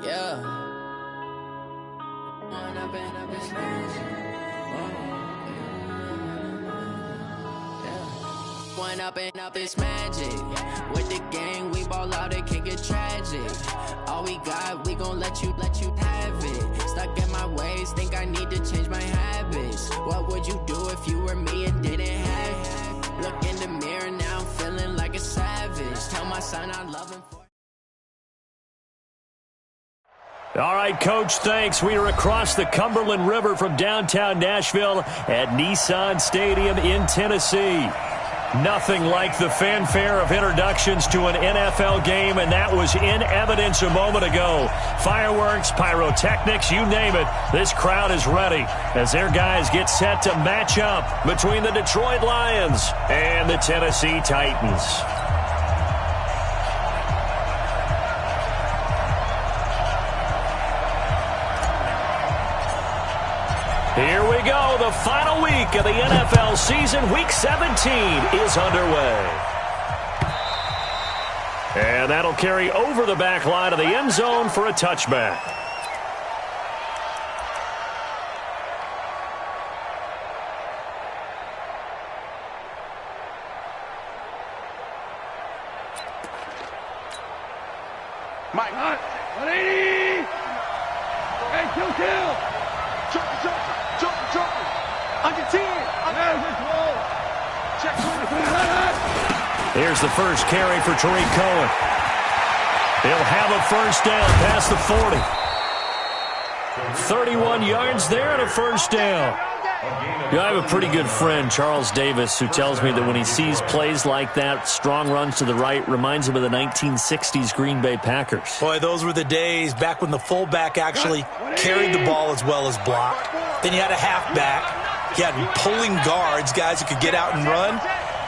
Yeah. One up and up, it's magic. With the gang, we ball out, it can get tragic. All we got, we gon' let you have it. Stuck in my ways, think I need to change my habits. What would you do if you were me and didn't have it? Look in the mirror, now I'm feeling like a savage. Tell my son I love him for. All right, Coach, thanks. We are across the Cumberland River from downtown Nashville at Nissan Stadium in Tennessee. Nothing like the fanfare of introductions to an NFL game, and that was in evidence a moment ago. Fireworks, pyrotechnics, you name it. This crowd is ready as their guys get set to match up between the Detroit Lions and the Tennessee Titans. Here we go. The final week of the NFL season. Week 17 is underway. And that'll carry over the back line of the end zone for a touchback. Mike, 180. Hey, kill. Jump. On your 10. Check. Here's the first carry for Tariq Cohen. He'll have a first down past the 40. 31 yards there and a first down. I have a pretty good friend, Charles Davis, who tells me that when he sees plays like that, strong runs to the right, reminds him of the 1960s Green Bay Packers. Boy, those were the days back when the fullback actually carried the ball as well as blocked. Then you had a halfback. You had pulling guards, guys who could get out and run.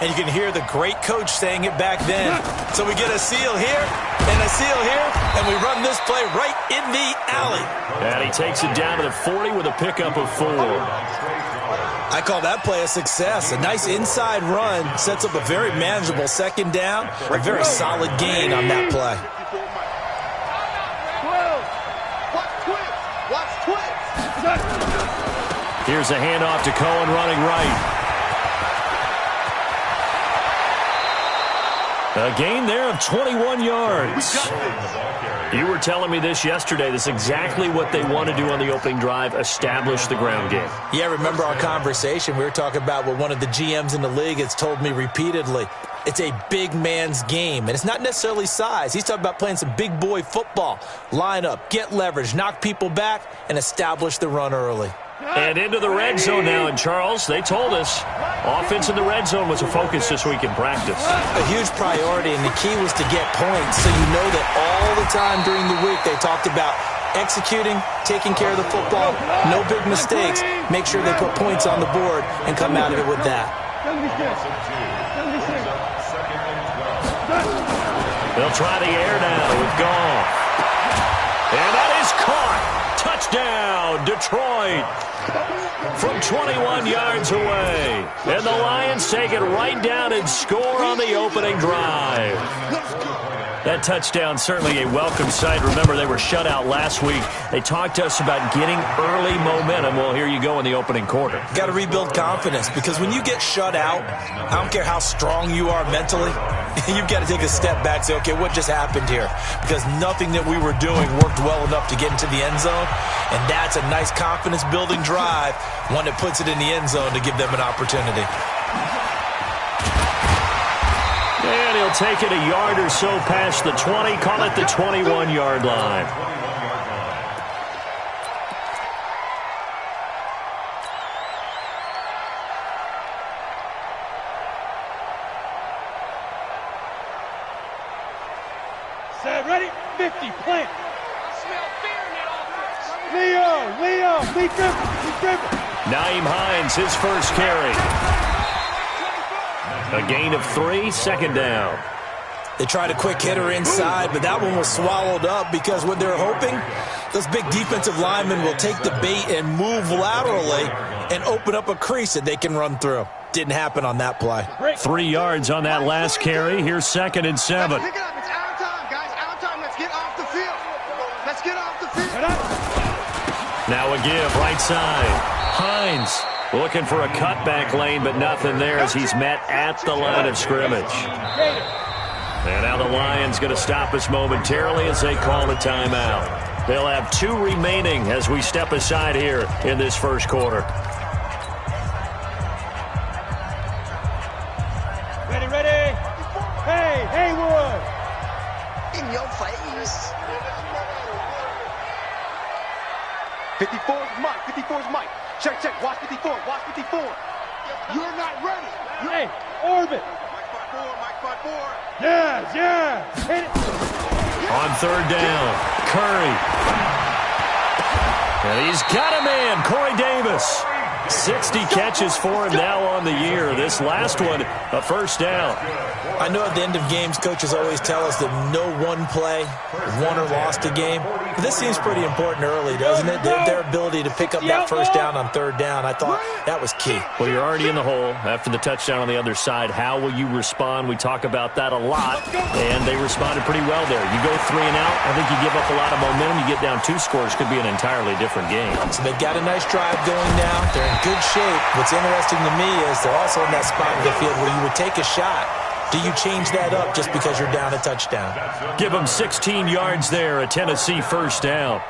And you can hear the great coach saying it back then. So we get a seal here and a seal here, and we run this play right in the alley. And he takes it down to the 40 with a pickup of 4. I call that play a success. A nice inside run sets up a very manageable second down. A very solid gain on that play. Here's a handoff to Cohen running right. A gain there of 21 yards. You were telling me this yesterday. This is exactly what they want to do on the opening drive, establish the ground game. Yeah, remember our conversation. We were talking about what one of the GMs in the league has told me repeatedly. It's a big man's game, and it's not necessarily size. He's talking about playing some big boy football. Line up, get leverage, knock people back, and establish the run early. And into the red zone now, and Charles, they told us offense in the red zone was a focus this week in practice. A huge priority, and the key was to get points, so you know that all the time during the week they talked about executing, taking care of the football, no big mistakes, make sure they put points on the board and come out of it with that. They'll try the air now with Goff. And that is caught. Touchdown, Detroit. From 21 yards away. And the Lions take it right down and score on the opening drive. That touchdown, certainly a welcome sight. Remember, they were shut out last week. They talked to us about getting early momentum. Well, here you go in the opening quarter. Got to rebuild confidence, because when you get shut out, I don't care how strong you are mentally, you've got to take a step back and say, okay, what just happened here? Because nothing that we were doing worked well enough to get into the end zone, and that's a nice confidence-building drive, one that puts it in the end zone to give them an opportunity. And he'll take it a yard or so past the 20, call it the 21-yard line. Set, ready, 50, plant. I smell fear in that offense. Leo, Lee Griffin. Naeem Hines, his first carry. A gain of 3, second down. They tried a quick hitter inside, but that one was swallowed up because what they're hoping, those big defensive linemen will take the bait and move laterally and open up a crease that they can run through. Didn't happen on that play. 3 yards on that last carry. Here's 2nd and 7. Pick it up. It's our time, guys. Our time. Let's get off the field. Let's get off. Now a give, right side. Hines looking for a cutback lane, but nothing there as he's met at the line of scrimmage. And now the Lions going to stop us momentarily as they call a timeout. They'll have 2 remaining as we step aside here in this first quarter. Ready, ready. Hey, Haywood. In your face. 54 is Mike. 54 is Mike. Check, check. Watch 54. Watch 54. You're not ready. Hey, orbit. Mike 5-4. Yeah. Hit it. On third down, Curry. And he's got a man, Corey Davis. 60 catches for him now on the year. This last one, a first down. I know at the end of games, coaches always tell us that no one play won or lost a game. But this seems pretty important early, doesn't it? Their ability to pick up that first down on third down, I thought that was key. Well, you're already in the hole after the touchdown on the other side. How will you respond? We talk about that a lot, and they responded pretty well there. You go 3 and out, I think you give up a lot of momentum. You get down 2 scores, could be an entirely different game. So they've got a nice drive going now. They're in good shape. What's interesting to me is they're also in that spot of the field where you would take a shot. Do you change that up just because you're down a touchdown? Give them 16 yards there, a Tennessee first down.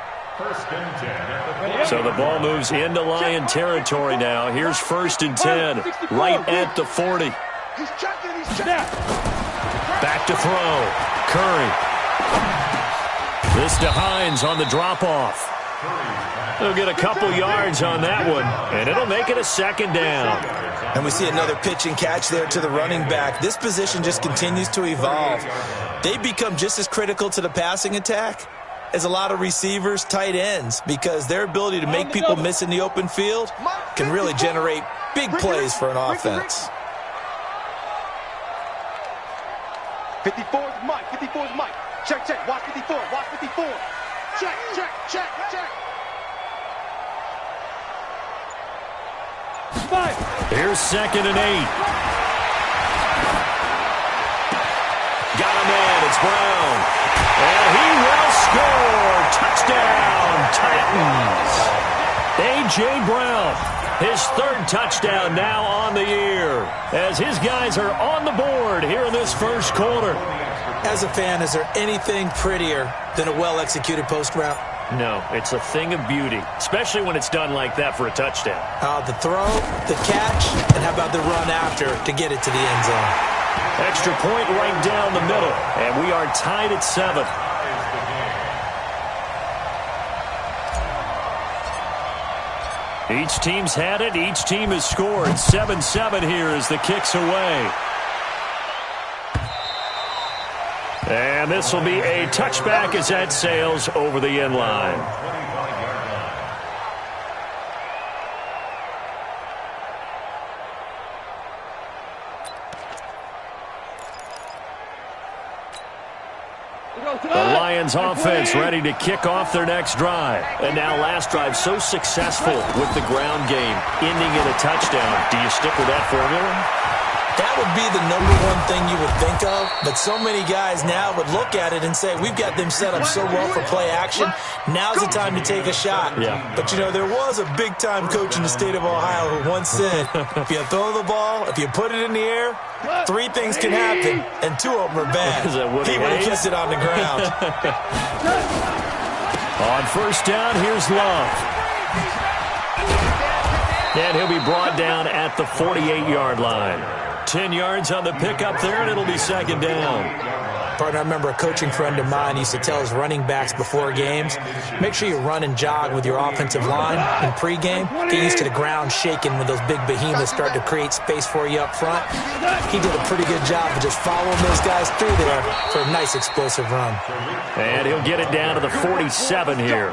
So the ball moves into Lion territory now. Here's 1st and 10, right at the 40. He's checking. Back to throw. Curry. This to Hines on the drop-off. They'll get a couple yards on that one, and it'll make it a 2nd down. And we see another pitch and catch there to the running back. This position just continues to evolve. They become just as critical to the passing attack as a lot of receivers, tight ends, because their ability to make people miss in the open field can really generate big plays for an offense. 54 is Mike. 54 is Mike. Check, check. Watch 54. Watch 54. Check. Here's 2nd and 8. Got a man. It's Brown. And he will score. Touchdown, Titans. A.J. Brown, his 3rd touchdown now on the year, as his guys are on the board here in this first quarter. As a fan, is there anything prettier than a well-executed post route? No, it's a thing of beauty, especially when it's done like that for a touchdown. The throw, the catch, and how about the run after to get it to the end zone? Extra point right down the middle, and we are tied at 7. Each team's had it. Each team has scored. 7-7 here as the kick's away. And this will be a touchback as that sails over the end line. The Lions offense ready to kick off their next drive. And now last drive so successful with the ground game, ending in a touchdown. Do you stick with that formula? That would be the #1 thing you would think of, but so many guys now would look at it and say, we've got them set up so well for play action, now's the time to take a shot. Yeah. But, you know, there was a big-time coach in the state of Ohio who once said, if you throw the ball, if you put it in the air, 3 things can happen, and 2 of them are bad. He would have kept it on the ground. On first down, here's Love. And he'll be brought down at the 48-yard line. 10 yards on the pickup there, and it'll be 2nd down. Partner, I remember a coaching friend of mine used to tell his running backs before games, make sure you run and jog with your offensive line in pregame. Get used to the ground shaking when those big behemoths start to create space for you up front. He did a pretty good job of just following those guys through there for a nice explosive run. And he'll get it down to the 47 here.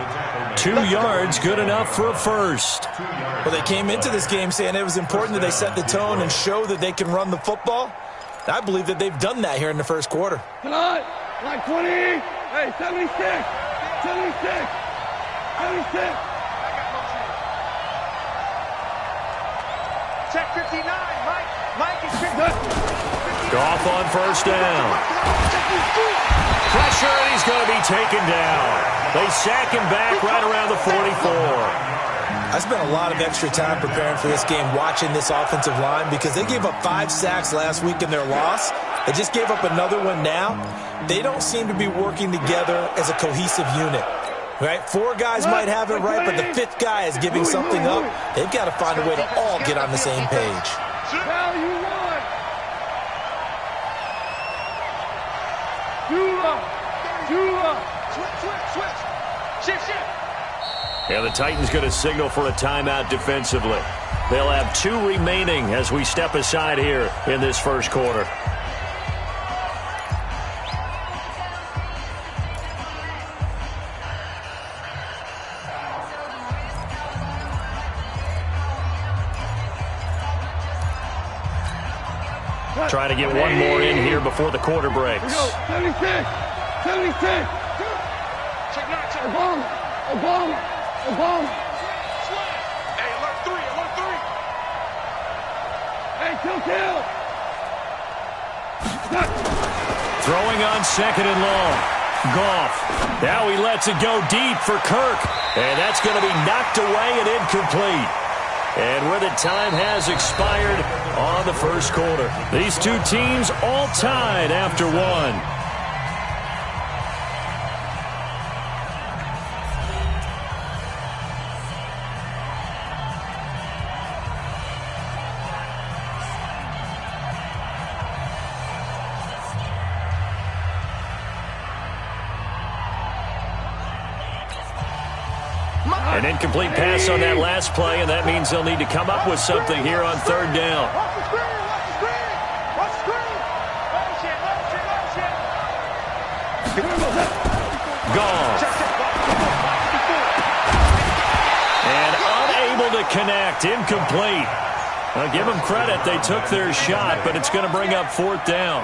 2 yards, good enough for a first. Well, they came into this game saying it was important that they set the tone and show that they can run the football. I believe that they've done that here in the first quarter. Tonight, like 20. Hey, 76. 76. 76. Check 59. Mike is 50. Goff on first down. Pressure, and he's going to be taken down. They sack him back right around the 44. I spent a lot of extra time preparing for this game watching this offensive line because they gave up 5 sacks last week in their loss. They just gave up another one now. They don't seem to be working together as a cohesive unit. Right? 4 guys might have it right, but the 5th guy is giving something up. They've got to find a way to all get on the same page. Now you won. Switch. Yeah, the Titans going to signal for a timeout defensively. They'll have 2 remaining as we step aside here in this first quarter. Trying to get one more in here before the quarter breaks. 76. Obama. Hey, alert 3. Hey, kill. Throwing on 2nd and long. Goff. Now he lets it go deep for Kirk. And that's going to be knocked away and incomplete. And where the time has expired on the first quarter. These 2 teams all tied after 1. An incomplete pass on that last play, and that means they'll need to come up with something here on 3rd down. Watch the screen. Gone. And unable to connect. Incomplete. I'll give them credit. They took their shot, but it's going to bring up 4th down.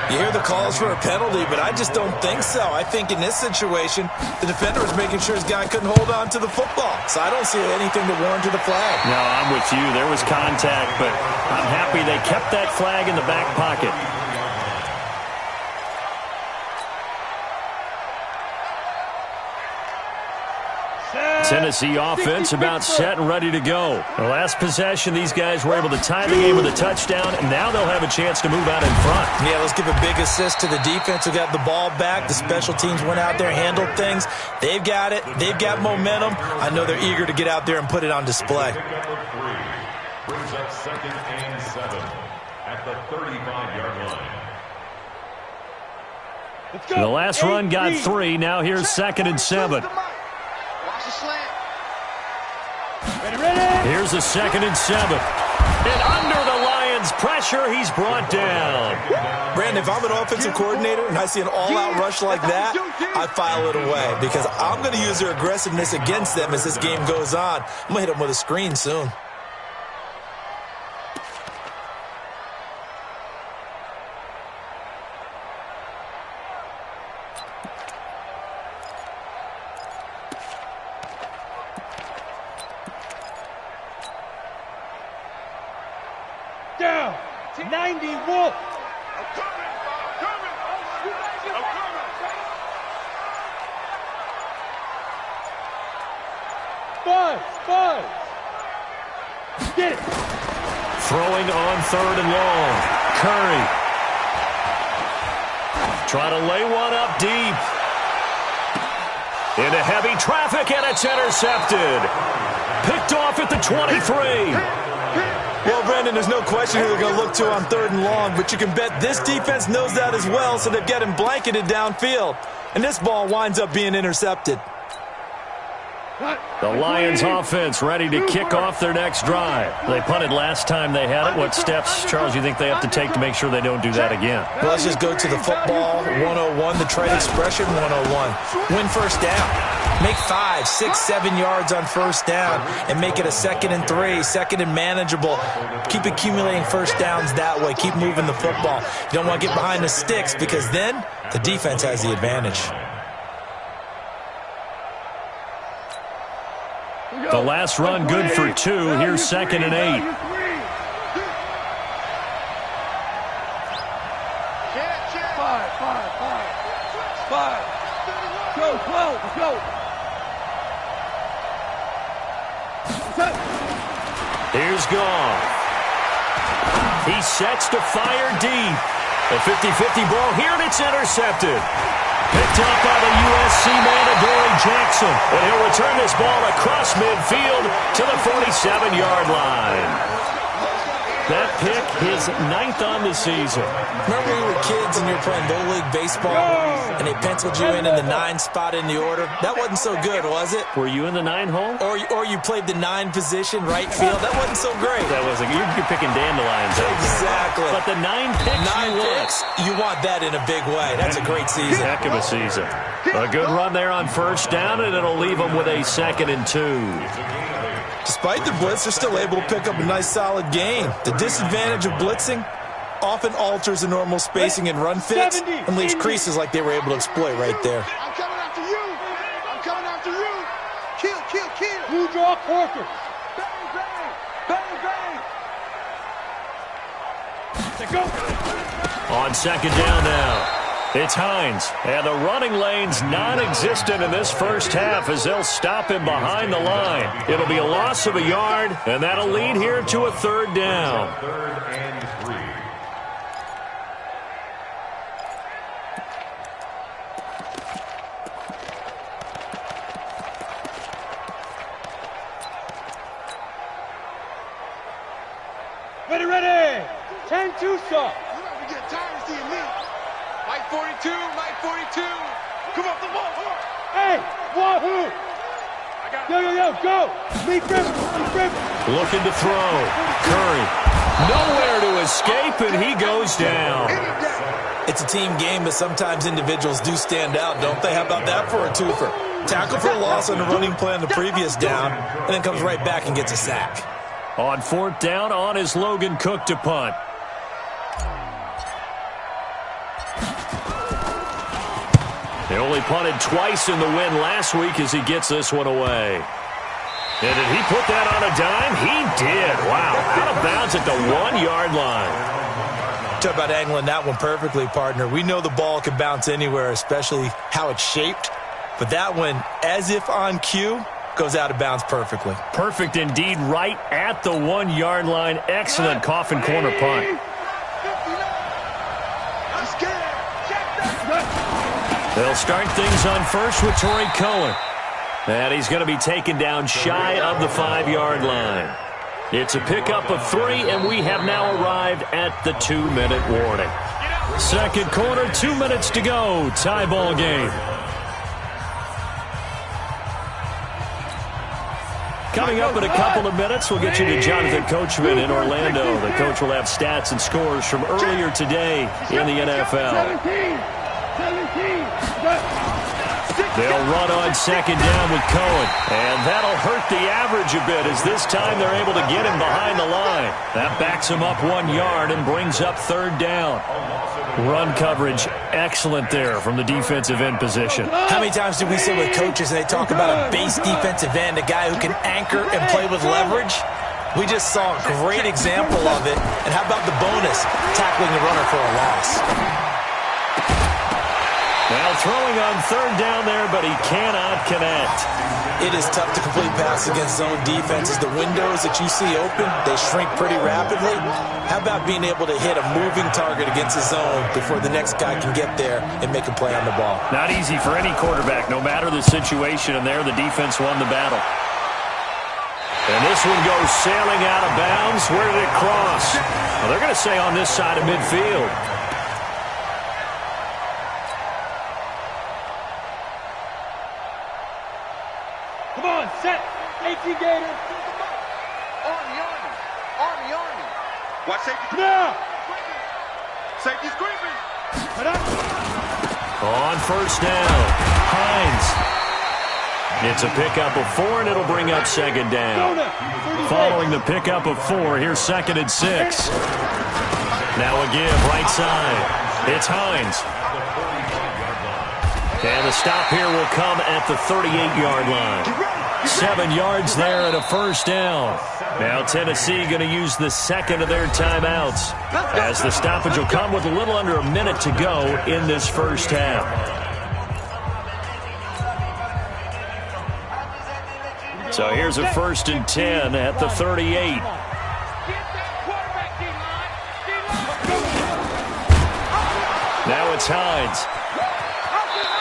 You hear the calls for a penalty, but I just don't think so. I think in this situation, the defender was making sure his guy couldn't hold on to the football. So I don't see anything to warrant the flag. No, I'm with you. There was contact, but I'm happy they kept that flag in the back pocket. Tennessee offense about set and ready to go. The last possession, these guys were able to tie the game with a touchdown, and now they'll have a chance to move out in front. Yeah, let's give a big assist to the defense who got the ball back. The special teams went out there, handled things. They've got it. They've got momentum. I know they're eager to get out there and put it on display. Brings up 2nd and 7 at the 35-yard line. The last run got 3. Now here's 2nd and 7. Here's a 2nd and 7. And under the Lions' pressure, he's brought down. Brandon, if I'm an offensive coordinator and I see an all-out rush like that, I file it away because I'm going to use their aggressiveness against them as this game goes on. I'm going to hit them with a screen soon. Down. 90 Wolf. I'm coming. Buzz. Get it. Throwing on 3rd and long. Curry. Trying to lay one up deep. Into heavy traffic, and it's intercepted. Picked off at the 23. Well, Brandon, there's no question who they're going to look to on 3rd and long, but you can bet this defense knows that as well, so they've got him blanketed downfield. And this ball winds up being intercepted. The Lions offense ready to kick off their next drive. They punted last time they had it. What steps, Charles, you think they have to take to make sure they don't do that again? Well, let's just go to the football 101, the trade expression 101. Win first down. Make 5, 6, 7 yards on first down and make it a 2nd and 3, 2nd and manageable. Keep accumulating first downs that way. Keep moving the football. You don't want to get behind the sticks because then the defense has the advantage. The last run good for 2. Here's 2nd and 8. Five. Go 12. Let's go. Here's Goff. He sets to fire deep. A 50-50 ball here, and it's intercepted. Picked up by the USC man, Adoree Jackson. And he'll return this ball across midfield to the 47-yard line. That pick, his 9th on the season. Remember when we were kids and you were playing Little League Baseball and they penciled you in the 9 spot in the order? That wasn't so good, was it? Were you in the 9 hole? Or you played the 9 position, right field? That wasn't so great. That wasn't. You're picking dandelions. Exactly. But the 9 picks 9 picks, you want that in a big way. That's a great season. Heck of a season. A good run there on first down, and it'll leave them with a 2nd and 2. Despite the blitz, they're still able to pick up a nice, solid gain. The disadvantage of blitzing often alters the normal spacing and run fits and leaves creases like they were able to exploit right there. I'm coming after you. I'm coming after you. Kill, kill, kill. You draw Corker. Bang, bang. Bang, bang. Let's go. On 2nd down now. It's Hines, and the running lane's non-existent in this first half as they'll stop him behind the line. It'll be a loss of a yard, and that'll lead here to a 3rd down. 3rd and 3. Ready. 10-2, sir. You might be getting tired of seeing me. Mike 42, Mike 42. Come off the ball. Hey, wahoo. Yo, go. Lee Griffin. Looking to throw. Curry. Nowhere to escape, and he goes down. It's a team game, but sometimes individuals do stand out, don't they? How about that for a twofer? Tackle for a loss on the running play on the previous down, and then comes right back and gets a sack. On 4th down, on is Logan Cook to punt. He only punted twice in the win last week as he gets this one away. And did he put that on a dime? He did. Wow. Out of bounds at the 1-yard line. Talk about angling that one perfectly, partner. We know the ball can bounce anywhere, especially how it's shaped. But that one, as if on cue, goes out of bounds perfectly. Perfect indeed, right at the 1-yard line. Excellent coffin corner punt. They'll start things on first with Torrey Cohen. And he's going to be taken down shy of the 5-yard line. It's a pickup of 3, and we have now arrived at the 2-minute warning. 2nd quarter, 2 minutes to go. Tie ball game. Coming up in a couple of minutes, we'll get you to Jonathan Coachman in Orlando. The coach will have stats and scores from earlier today in the NFL. 17. They'll run on 2nd down with Cohen. And that'll hurt the average a bit as this time they're able to get him behind the line. That backs him up 1 yard and brings up 3rd down. Run coverage excellent there from the defensive end position. How many times do we sit with coaches and they talk about a base defensive end, a guy who can anchor and play with leverage? We just saw a great example of it. And how about the bonus, tackling the runner for a loss? Now throwing on 3rd down there, but he cannot connect. It is tough to complete passes against zone defenses. The windows that you see open, they shrink pretty rapidly. How about being able to hit a moving target against a zone before the next guy can get there and make a play on the ball? Not easy for any quarterback, no matter the situation, and there the defense won the battle. And this one goes sailing out of bounds. Where did it cross? Well, they're going to say on this side of midfield. Come on, set. 18 Gator. Army. Watch safety. Now. Safety screaming. On 1st down, Hines. It's a pickup of 4, and it'll bring up 2nd down. Following the pickup of 4, here's 2nd and 6. Now a give, right side. It's Hines. And the stop here will come at the 38-yard line. 7 yards there and a 1st down. Now Tennessee going to use the 2nd of their timeouts, as the stoppage will come with a little under a minute to go in this first half. So here's a 1st and 10 at the 38. Now it's Hines.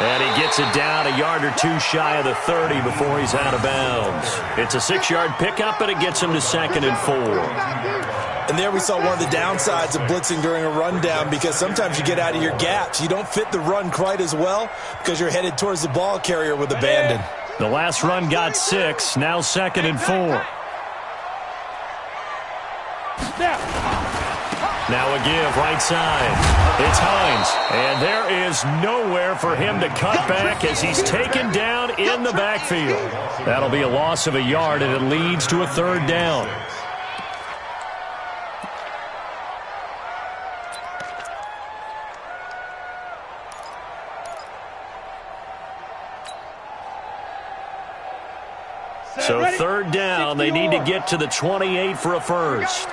And he gets it down a yard or two shy of the 30 before he's out of bounds. It's a 6-yard pickup, and it gets him to 2nd and 4. And there we saw one of the downsides of blitzing during a rundown, because sometimes you get out of your gaps. You don't fit the run quite as well because you're headed towards the ball carrier with abandon. The last run got 6, now 2nd and 4. Now a give, right side. It's Hines. And there is nowhere for him to cut back as he's taken down in the backfield. That'll be a loss of a yard, and it leads to a 3rd down. So 3rd down, they need to get to the 28 for a first.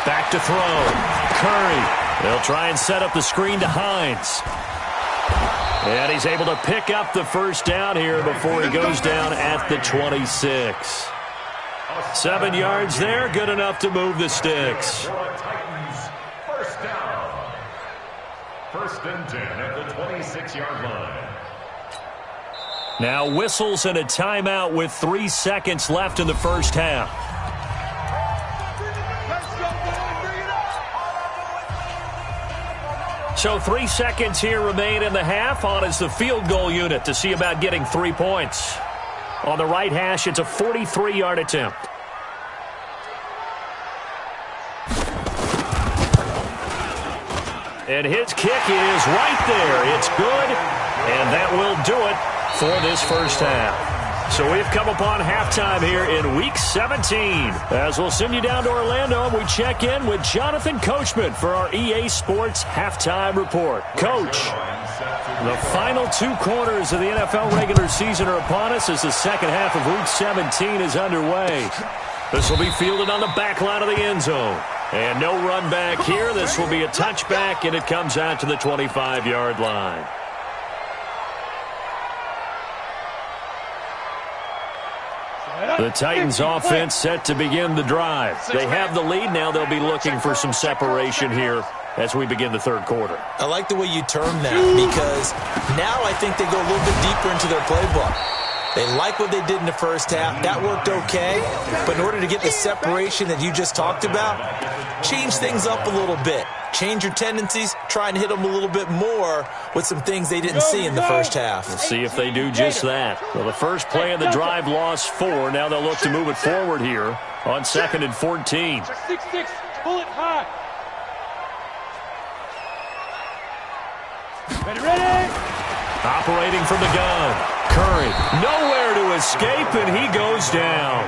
Back to throw. Curry. They'll try and set up the screen to Hines. And he's able to pick up the 1st down here before he goes down at the 26. 7 yards there, good enough to move the sticks. First down. 1st and 10 at the 26-yard line. Now whistles and a timeout with 3 seconds left in the first half. So 3 seconds here remain in the half. On is the field goal unit to see about getting 3 points. On the right hash, it's a 43-yard attempt. And his kick is right there. It's good, and that will do it for this first half. So we've come upon halftime here in Week 17. As we'll send you down to Orlando, and we check in with Jonathan Coachman for our EA Sports Halftime Report. Coach, the final 2 quarters of the NFL regular season are upon us as the second half of Week 17 is underway. This will be fielded on the back line of the end zone. And no run back here. This will be a touchback, and it comes out to the 25-yard line. The Titans offense set to begin the drive. They have the lead. Now they'll be looking for some separation here as we begin the 3rd quarter. I like the way you term that, because now I think they go a little bit deeper into their playbook. They like what they did in the first half. That worked okay. But in order to get the separation that you just talked about, change things up a little bit. Change your tendencies. Try and hit them a little bit more with some things they didn't see in the first half. We'll see if they do just that. Well, the first play of the drive lost 4. Now they'll look to move it forward here on 2nd and 14. 6-6, pull it high. Ready. Operating from the gun. Curry, nowhere to escape, and he goes down.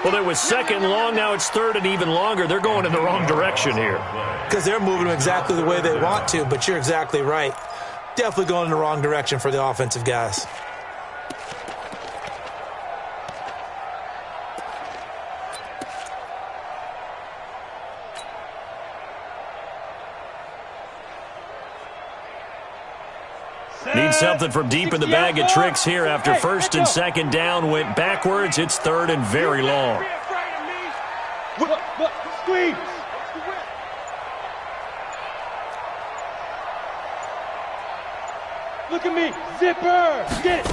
Well, it was 2nd long, now it's 3rd and even longer. They're going in the wrong direction here. Because they're moving them exactly the way they want to, but you're exactly right. Definitely going in the wrong direction for the offensive guys. Need something from deep in the bag of tricks here after 1st and 2nd down went backwards. It's 3rd and very long. Squeeze. Look at me. Zipper. Get it.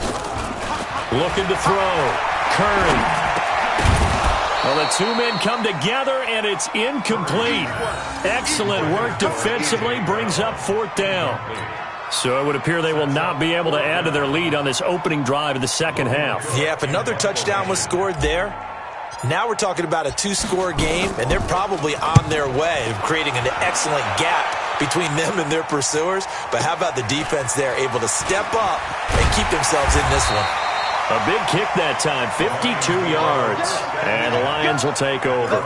Looking to throw. Curry. Well, the 2 men come together, and it's incomplete. Excellent work defensively. Brings up 4th down. So it would appear they will not be able to add to their lead on this opening drive of the second half. Yeah, if another touchdown was scored there, now we're talking about a 2-score game, and they're probably on their way of creating an excellent gap between them and their pursuers. But how about the defense there, able to step up and keep themselves in this one? A big kick that time, 52 yards. And the Lions will take over.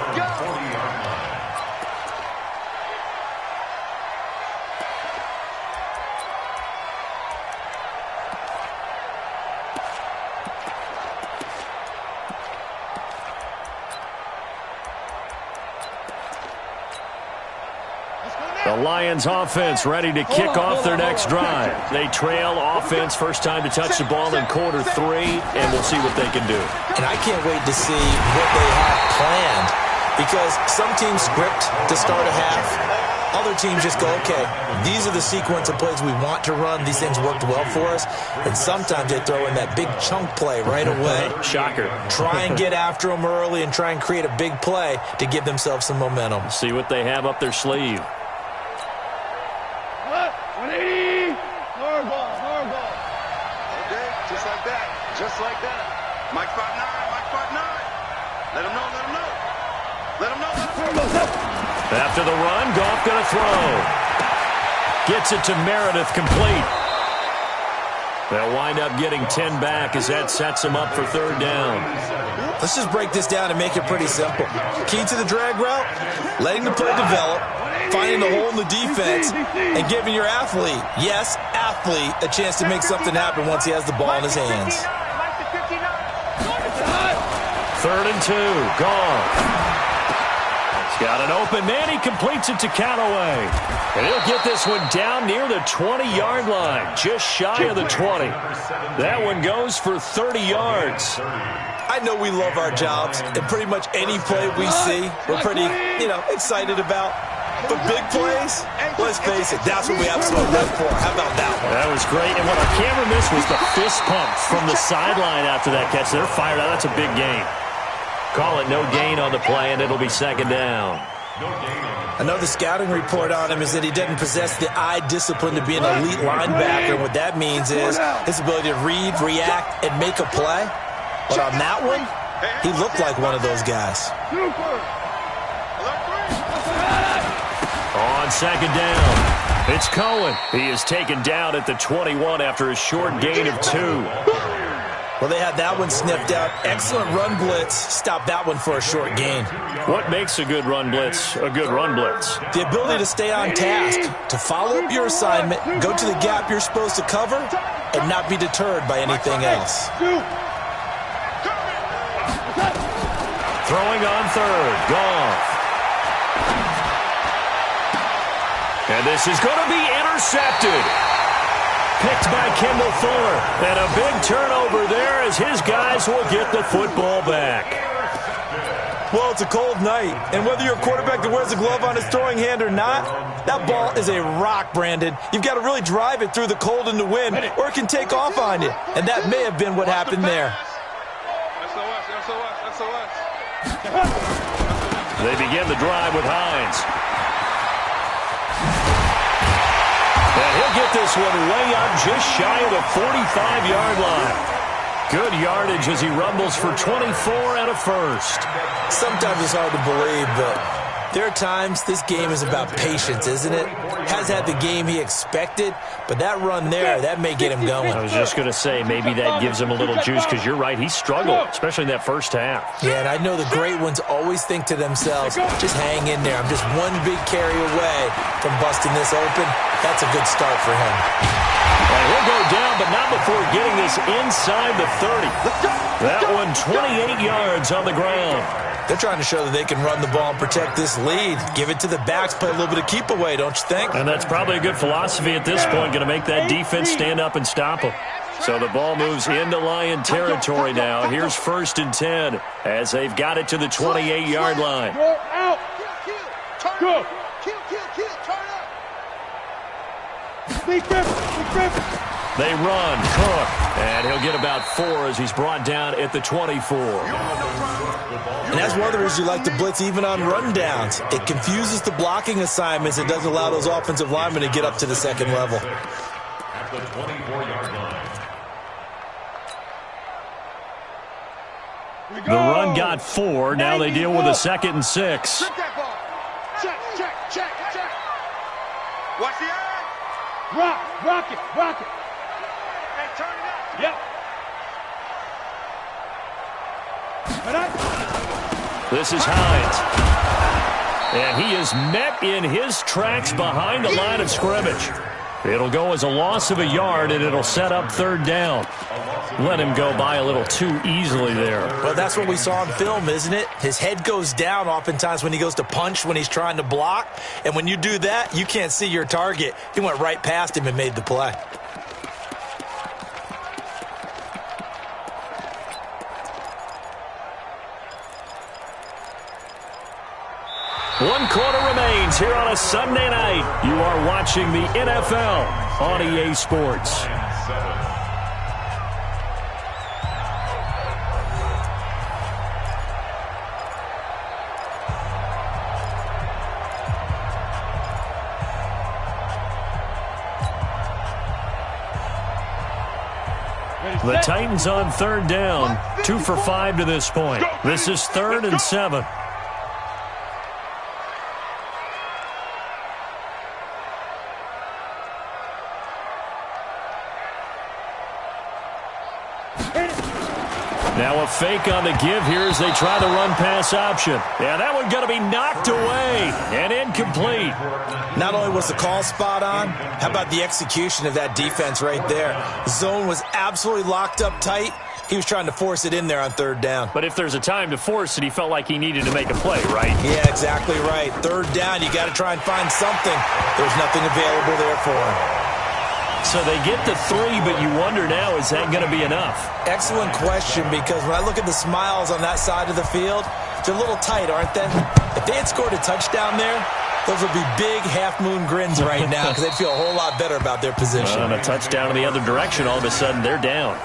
The Lions offense ready to kick off their next drive. They trail offense, first time to touch the ball in quarter 3, and we'll see what they can do. And I can't wait to see what they have planned, because some teams script to start a half. Other teams just go, okay, these are the sequence of plays we want to run. These things worked well for us. And sometimes they throw in that big chunk play right away. Shocker. Try and get after them early and try and create a big play to give themselves some momentum. See what they have up their sleeve. 180. Hard ball. Okay, just like that. Just like that. Mike 5'9", Mike 5'9". Let him know, let him know. Let him know, let him know. After the run, Goff going to throw. Gets it to Meredith, complete. They'll wind up getting 10 back as that sets them up for third down. Let's just break this down and make it pretty simple. Key to the drag route, letting the play develop, finding the hole in the defense, and giving your athlete, yes, athlete, a chance to make something happen once he has the ball in his hands. 3rd and 2, Goff. Got an open man. He completes it to Callaway. And he'll get this one down near the 20-yard line, just shy of the 20. That one goes for 30 yards. I know we love our jobs, and pretty much any play we see, we're pretty, excited about. But big plays, let's face it, that's what we absolutely live for. How about that one? That was great. And what our camera missed was the fist pump from the sideline after that catch. They're fired out. That's a big gain. Call it no gain on the play, and it'll be 2nd down. I know the scouting report on him is that he doesn't possess the eye discipline to be an elite linebacker. What that means is his ability to read, react, and make a play. But on that one, he looked like one of those guys. On 2nd down, it's Cohen. He is taken down at the 21 after a short gain of 2. Well, they had that one sniffed out. Excellent run blitz. Stop that one for a short gain. What makes a good run blitz a good run blitz? The ability to stay on task, to follow up your assignment, go to the gap you're supposed to cover, and not be deterred by anything else. Throwing on 3rd, Goff. And this is going to be intercepted. Picked by Kendall Fuller. And a big turnover there as his guys will get the football back. Well, it's a cold night, and whether you're a quarterback that wears a glove on his throwing hand or not, that ball is a rock, Brandon. You've got to really drive it through the cold and the wind, or it can take off on you. And that may have been what happened there. They begin the drive with Hines. And he'll get this one way up just shy of the 45-yard line. Good yardage as he rumbles for 24 and a first. Sometimes it's hard to believe, but there are times this game is about patience, isn't it? Has had the game he expected, but that run there, that may get him going. I was just going to say, maybe that gives him a little juice, because you're right, he struggled, especially in that first half. Yeah, and I know the great ones always think to themselves, just hang in there. I'm just one big carry away from busting this open. That's a good start for him. And he'll go down, but not before getting this inside the 30. That one 28 yards on the ground. They're trying to show that they can run the ball and protect this lead. Give it to the backs, play a little bit of keep away, don't you think? And that's probably a good philosophy at this point, going to make that defense stand up and stop them. So the ball moves into Lion territory now. Here's 1st and 10 as they've got it to the 28-yard line. Go out. Go. They run, Cook, and he'll get about 4 as he's brought down at the 24. And that's one of the reasons you like to blitz even on rundowns. It confuses the blocking assignments. It doesn't allow those offensive linemen to get up to the second level. At the 24-yard line. The run got 4. Now they deal with a 2nd and 6. Check. Watch the eye. Rock it. Hey, turn it up. Yep. This is Hines. And he is met in his tracks behind the line of scrimmage. It'll go as a loss of a yard, and it'll set up third down. Let him go by a little too easily there. Well, that's what we saw in film, isn't it? His head goes down oftentimes when he goes to punch, when he's trying to block. And when you do that, you can't see your target. He went right past him and made the play. One quarter remains here on a Sunday night. You are watching the NFL on EA Sports. The Titans on third down, 2 for 5 to this point. This is 3rd and 7. Now a fake on the give here as they try the run-pass option. Yeah, that one going to be knocked away and incomplete. Not only was the call spot on, how about the execution of that defense right there? The zone was absolutely locked up tight. He was trying to force it in there on third down. But if there's a time to force it, he felt like he needed to make a play, right? Yeah, exactly right. Third down, you got to try and find something. There's nothing available there for him. So they get the 3, but you wonder now, is that going to be enough? Excellent question, because when I look at the smiles on that side of the field, they're a little tight, aren't they? If they had scored a touchdown there, those would be big half-moon grins right now because they'd feel a whole lot better about their position. And a touchdown in the other direction, all of a sudden they're down.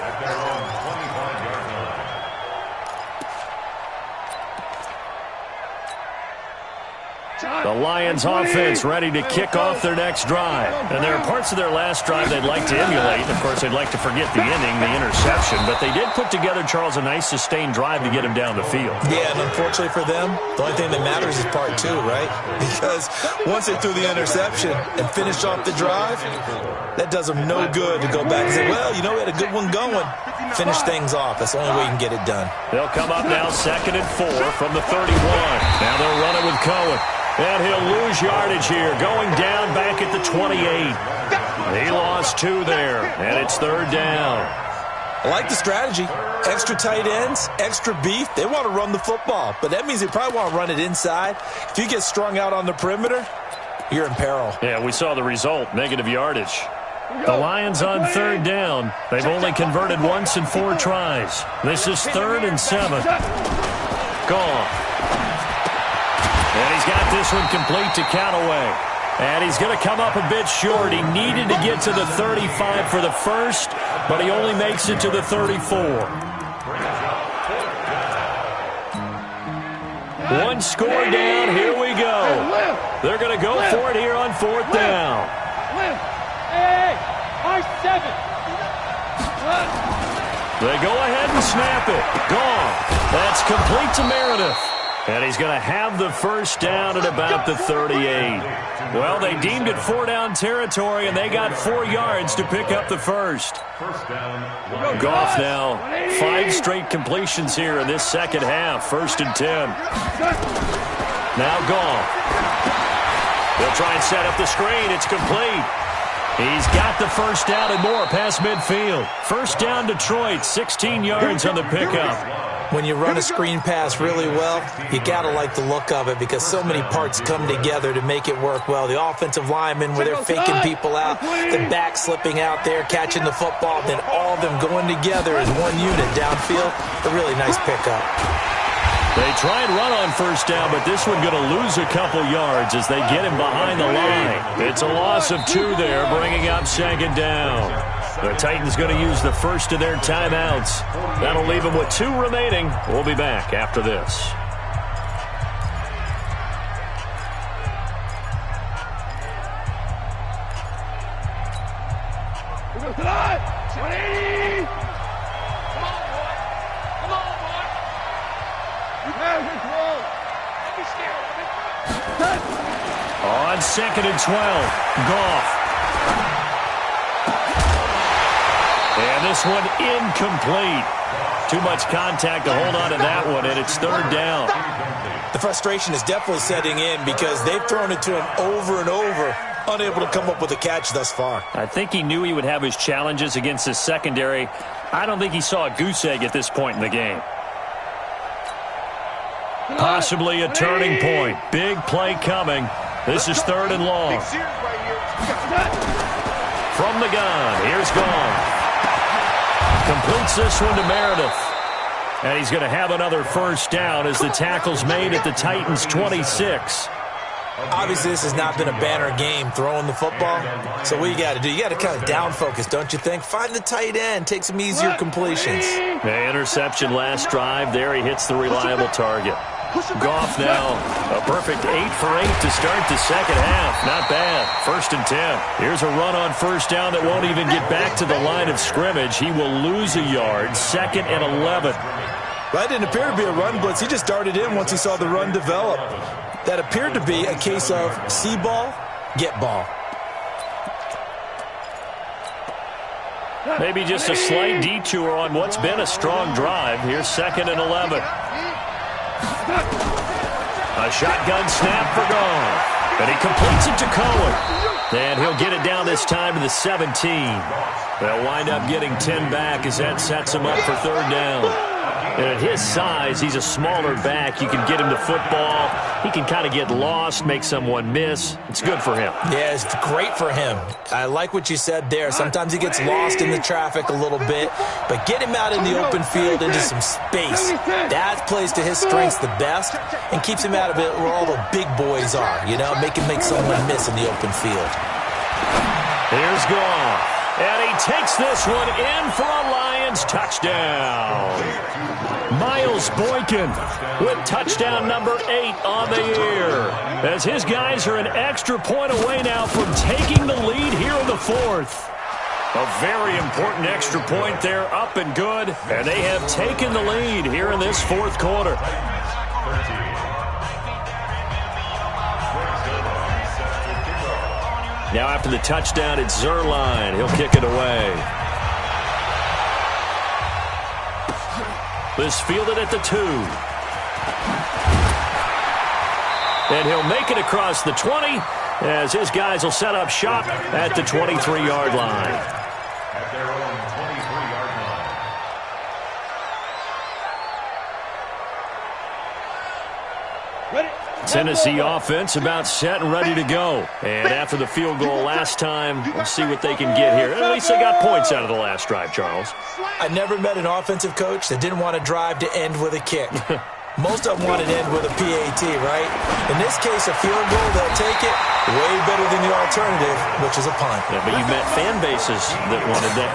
The Lions offense ready to kick off their next drive. And there are parts of their last drive they'd like to emulate. Of course, they'd like to forget the ending, the interception. But they did put together, Charles, a nice sustained drive to get him down the field. Yeah, and unfortunately for them, the only thing that matters is part 2, right? Because once they threw the interception and finished off the drive, that does them no good to go back and say, well, you know, we had a good one going. Finish things off. That's the only way you can get it done. They'll come up now 2nd and 4 from the 31. Now they'll run it with Cohen. And he'll lose yardage here, going down back at the 28. He lost 2 there, and it's 3rd down. I like the strategy. Extra tight ends, extra beef. They want to run the football, but that means they probably want to run it inside. If you get strung out on the perimeter, you're in peril. Yeah, we saw the result, negative yardage. The Lions on 3rd down. They've only converted once in 4 tries. This is 3rd and 7. Gone. And he's got this one complete to Callaway. And he's going to come up a bit short. He needed to get to the 35 for the first, but he only makes it to the 34. One score down. Here we go. They're going to go for it here on 4th down. Hey, R7. They go ahead and snap it. Gone. That's complete to Meredith. And he's going to have the first down at about the 38. Well, they deemed it 4-down territory, and they got 4 yards to pick up the first. Goff now, 5 straight completions here in this second half. 1st and 10. Now Goff. They'll try and set up the screen. It's complete. He's got the first down and more past midfield. First down Detroit, 16 yards on the pickup. When you run a screen pass really well, you got to like the look of it because so many parts come together to make it work well. The offensive linemen where they're faking people out, the back slipping out there, catching the football, then all of them going together as one unit downfield. A really nice pickup. They try and run on first down, but this one going to lose a couple yards as they get him behind the line. It's a loss of 2 there, bringing up 2nd down. The Titans going to use the first of their timeouts. That'll leave them with 2 remaining. We'll be back after this. On 2nd and 12, Goff. And this one incomplete. Too much contact to hold on to that one, and it's 3rd down. The frustration is definitely setting in because they've thrown it to him over and over, unable to come up with a catch thus far. I think he knew he would have his challenges against his secondary. I don't think he saw a goose egg at this point in the game. Possibly a turning point. Big play coming. This is 3rd and long. From the gun, here's Gone. Completes this one to Meredith. And he's going to have another first down as the tackle's made at the Titans' 26. Obviously, this has not been a banner game throwing the football. So what you got to do, you got to kind of down focus, don't you think? Find the tight end, take some easier completions. The interception last drive. There he hits the reliable target. Goff now, a perfect 8 for 8 to start the second half. Not bad. 1st and 10. Here's a run on first down that won't even get back to the line of scrimmage. He will lose a yard. 2nd and 11. That didn't appear to be a run blitz. He just darted in once he saw the run develop. That appeared to be a case of see ball, get ball. Maybe just a slight detour on what's been a strong drive. Here's 2nd and 11. A shotgun snap for Gone. And he completes it to Cohen. And he'll get it down this time to the 17. They'll wind up getting 10 back as that sets him up for 3rd down. And at his size, he's a smaller back. You can get him to football. He can kind of get lost, make someone miss. It's good for him. Yeah, it's great for him. I like what you said there. Sometimes he gets lost in the traffic a little bit, but get him out in the open field into some space. That plays to his strengths the best and keeps him out of it where all the big boys are, you know, make someone miss in the open field. Here's Gone. And he takes this one in for a Lions touchdown. Miles Boykin with touchdown number 8 on the year. As his guys are an extra point away now from taking the lead here in the 4th. A very important extra point there, up and good. And they have taken the lead here in this 4th quarter. Now after the touchdown, it's Zerline. He'll kick it away. This fielded at the 2. And he'll make it across the 20 as his guys will set up shop at the 23-yard line. At their own 23-yard line. Ready? Tennessee offense about set and ready to go. And after the field goal last time, we'll see what they can get here. At least they got points out of the last drive, Charles. I never met an offensive coach that didn't want to drive to end with a kick. Most of them want to end with a PAT, right? In this case, a field goal, they'll take it way better than the alternative, which is a punt. Yeah, but you've met fan bases that wanted that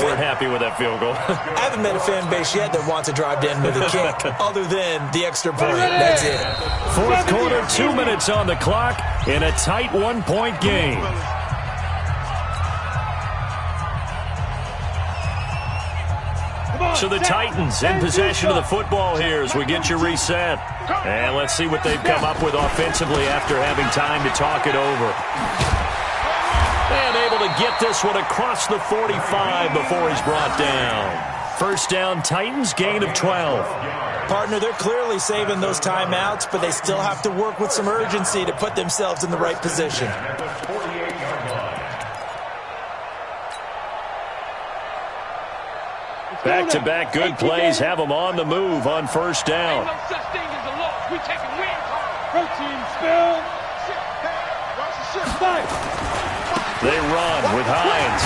weren't happy with that field goal. I haven't met a fan base yet that wants to drive to end with a kick, other than the extra point. That's it. 4th quarter, 2 minutes on the clock in a tight 1-point game. So the Titans in possession of the football here as we get you reset. And let's see what they've come up with offensively after having time to talk it over. And able to get this one across the 45 before he's brought down. First down, Titans, gain of 12. Partner, they're clearly saving those timeouts, but they still have to work with some urgency to put themselves in the right position. Back-to-back good plays have them on the move on first down. No such thing as a loss. We taking wins. Protein spill. They run with Hines.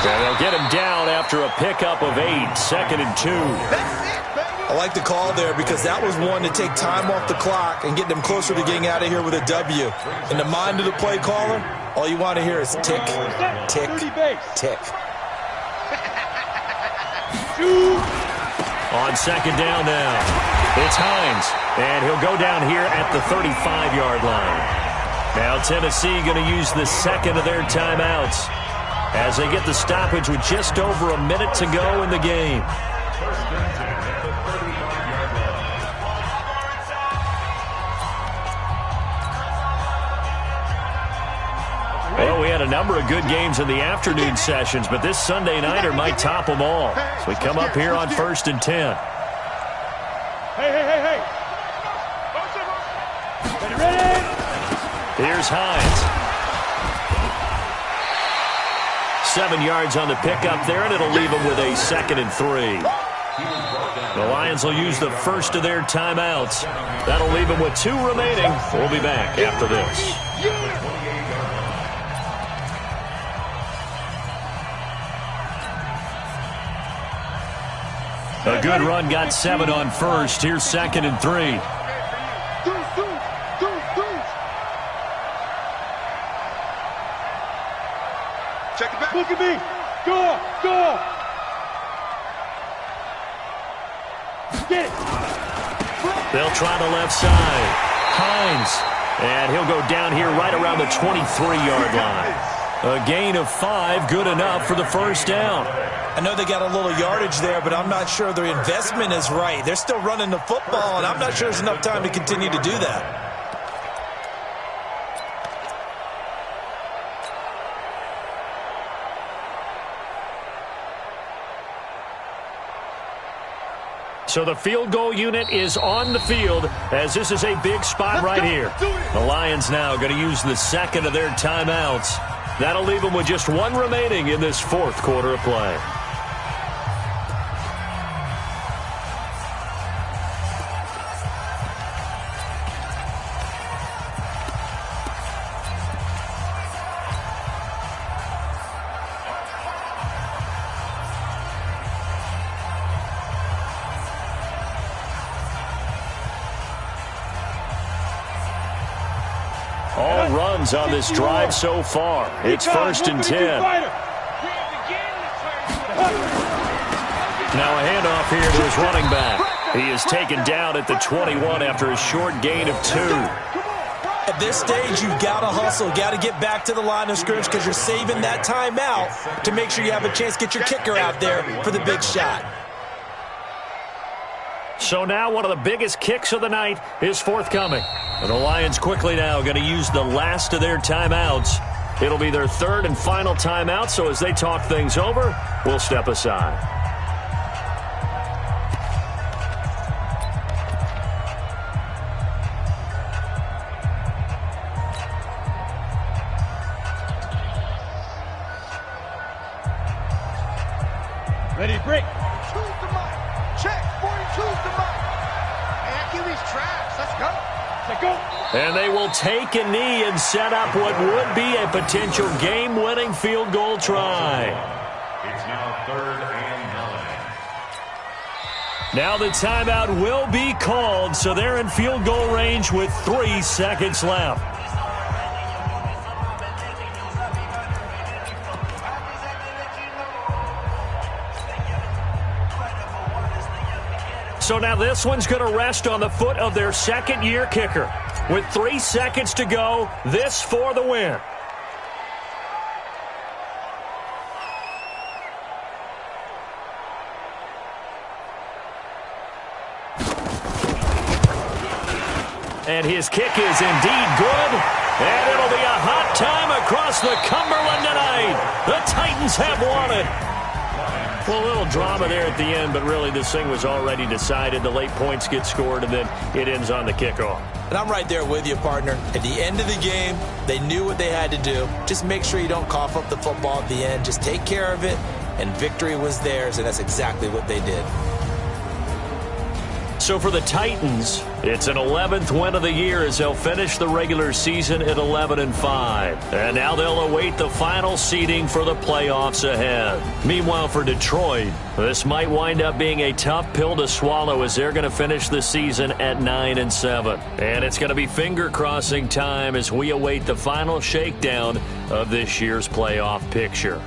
And they'll get him down after a pickup of 8, 2nd and 2. I like the call there because that was one to take time off the clock and get them closer to getting out of here with a W. In the mind of the play caller, all you want to hear is tick, tick, tick. On second down now, it's Hines, and he'll go down here at the 35-yard line. Now Tennessee going to use the second of their timeouts as they get the stoppage with just over a minute to go in the game. Well, we had a number of good games in the afternoon sessions, but this Sunday nighter might top them all. So we come up here on 1st and 10. Hey. Here's Hines. 7 yards on the pickup there, and it'll leave them with a 2nd and 3. The Lions will use the first of their timeouts. That'll leave them with 2 remaining. We'll be back after this. A good run got 7 on first. Here's 2nd and 3. Check it back. Look at me. Go. Get it. They'll try the left side. Hines. And he'll go down here right around the 23-yard line. A gain of 5, good enough for the first down. I know they got a little yardage there, but I'm not sure their investment is right. They're still running the football, and I'm not sure there's enough time to continue to do that. So the field goal unit is on the field as this is a big spot right here. The Lions now going to use the 2nd of their timeouts. That'll leave them with just 1 remaining in this 4th quarter of play. All runs on this drive so far. It's 1st and 10. Now a handoff here to his running back. He is taken down at the 21 after a short gain of 2. At this stage, you've got to hustle, got to get back to the line of scrimmage because you're saving that timeout to make sure you have a chance to get your kicker out there for the big shot. So now one of the biggest kicks of the night is forthcoming. And the Lions quickly now going to use the last of their timeouts. It'll be their 3rd and final timeout, so as they talk things over, we'll step aside. Ready, break. Choose the mic. Check. 42's the mic. And QB's trash. Let's go. Let's go. And they will take a knee and set up what would be a potential game-winning field goal try. It's now 3rd and 9. Now the timeout will be called, so they're in field goal range with 3 seconds left. So now this one's going to rest on the foot of their 2nd-year kicker. With 3 seconds to go, this for the win. And his kick is indeed good. And it'll be a hot time across the Cumberland tonight. The Titans have won it. Well, a little drama there at the end, but really this thing was already decided. The late points get scored, and then it ends on the kickoff. And I'm right there with you, partner. At the end of the game, they knew what they had to do. Just make sure you don't cough up the football at the end. Just take care of it, and victory was theirs, and that's exactly what they did. So for the Titans, it's an 11th win of the year as they'll finish the regular season at 11-5. And now they'll await the final seeding for the playoffs ahead. Meanwhile, for Detroit, this might wind up being a tough pill to swallow as they're going to finish the season at 9-7. And it's going to be finger-crossing time as we await the final shakedown of this year's playoff picture.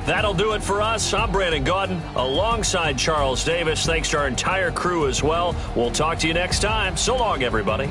That'll do it for us. I'm Brandon Gaudin alongside Charles Davis. Thanks to our entire crew as well. We'll talk to you next time. So long, everybody.